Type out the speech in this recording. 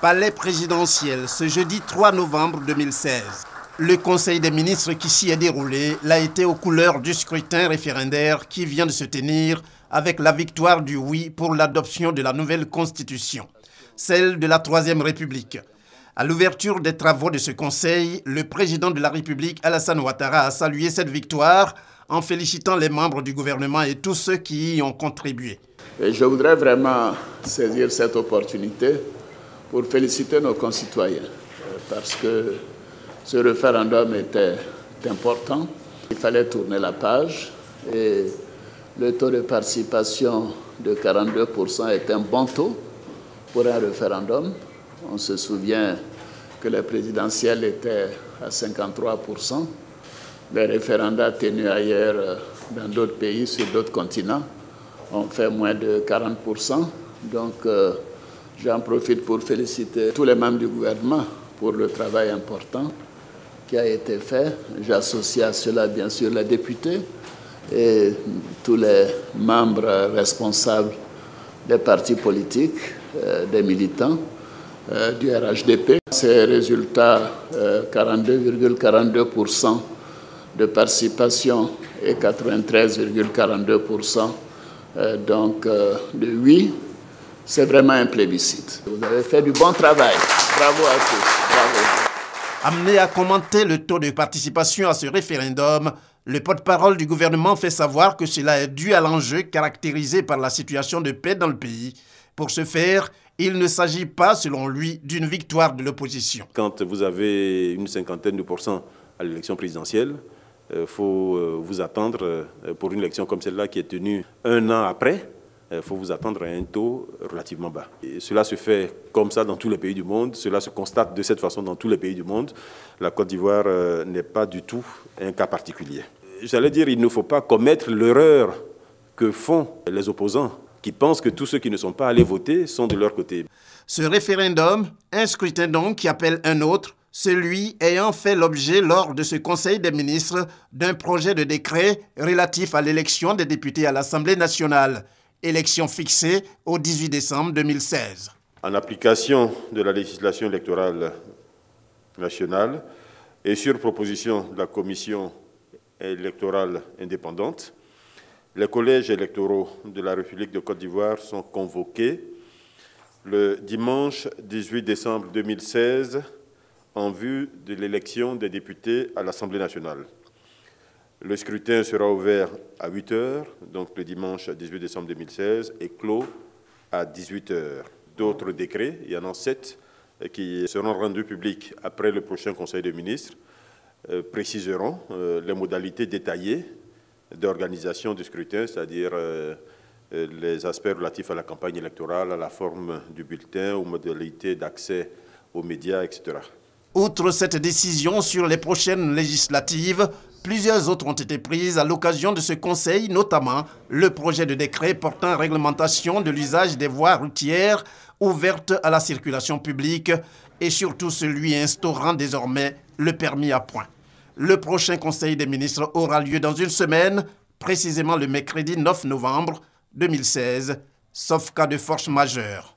Palais présidentiel, ce jeudi 3 novembre 2016. Le Conseil des ministres qui s'y est déroulé l'a été aux couleurs du scrutin référendaire qui vient de se tenir avec la victoire du oui pour l'adoption de la nouvelle constitution, celle de la Troisième République. À l'ouverture des travaux de ce conseil, le président de la République, Alassane Ouattara, a salué cette victoire en félicitant les membres du gouvernement et tous ceux qui y ont contribué. Et je voudrais vraiment saisir cette opportunité pour féliciter nos concitoyens parce que ce référendum était important. Il fallait tourner la page et le taux de participation de 42% est un bon taux pour un référendum. On se souvient que les présidentielles étaient à 53%. Les référendats tenus ailleurs dans d'autres pays, sur d'autres continents, ont fait moins de 40%. Donc, j'en profite pour féliciter tous les membres du gouvernement pour le travail important qui a été fait. J'associe à cela, bien sûr, les députés et tous les membres responsables des partis politiques, des militants du RHDP. Ces résultats, 42,42% de participation et 93,42% donc de oui, c'est vraiment un plébiscite. Vous avez fait du bon travail. Bravo à tous. Bravo. Amené à commenter le taux de participation à ce référendum, le porte-parole du gouvernement fait savoir que cela est dû à l'enjeu caractérisé par la situation de paix dans le pays. Pour ce faire, il ne s'agit pas, selon lui, d'une victoire de l'opposition. Quand vous avez une cinquantaine de pourcents à l'élection présidentielle, il faut vous attendre, pour une élection comme celle-là qui est tenue un an après, il faut vous attendre à un taux relativement bas. Et cela se fait comme ça dans tous les pays du monde, cela se constate de cette façon dans tous les pays du monde. La Côte d'Ivoire n'est pas du tout un cas particulier. J'allais dire, il ne faut pas commettre l'erreur que font les opposants, qui pensent que tous ceux qui ne sont pas allés voter sont de leur côté. Ce référendum, un scrutin donc qui appelle un autre, celui ayant fait l'objet lors de ce Conseil des ministres d'un projet de décret relatif à l'élection des députés à l'Assemblée nationale. Élection fixée au 18 décembre 2016. En application de la législation électorale nationale et sur proposition de la Commission électorale indépendante, les collèges électoraux de la République de Côte d'Ivoire sont convoqués le dimanche 18 décembre 2016 en vue de l'élection des députés à l'Assemblée nationale. Le scrutin sera ouvert à 8 h, donc le dimanche 18 décembre 2016, et clos à 18 h. D'autres décrets, il y en a 7, qui seront rendus publics après le prochain Conseil des ministres, préciseront les modalités détaillées d'organisation du scrutin, c'est-à-dire les aspects relatifs à la campagne électorale, à la forme du bulletin, aux modalités d'accès aux médias, etc. Outre cette décision sur les prochaines législatives, plusieurs autres ont été prises à l'occasion de ce conseil, notamment le projet de décret portant réglementation de l'usage des voies routières ouvertes à la circulation publique et surtout celui instaurant désormais le permis à points. Le prochain conseil des ministres aura lieu dans une semaine, précisément le mercredi 9 novembre 2016, sauf cas de force majeure.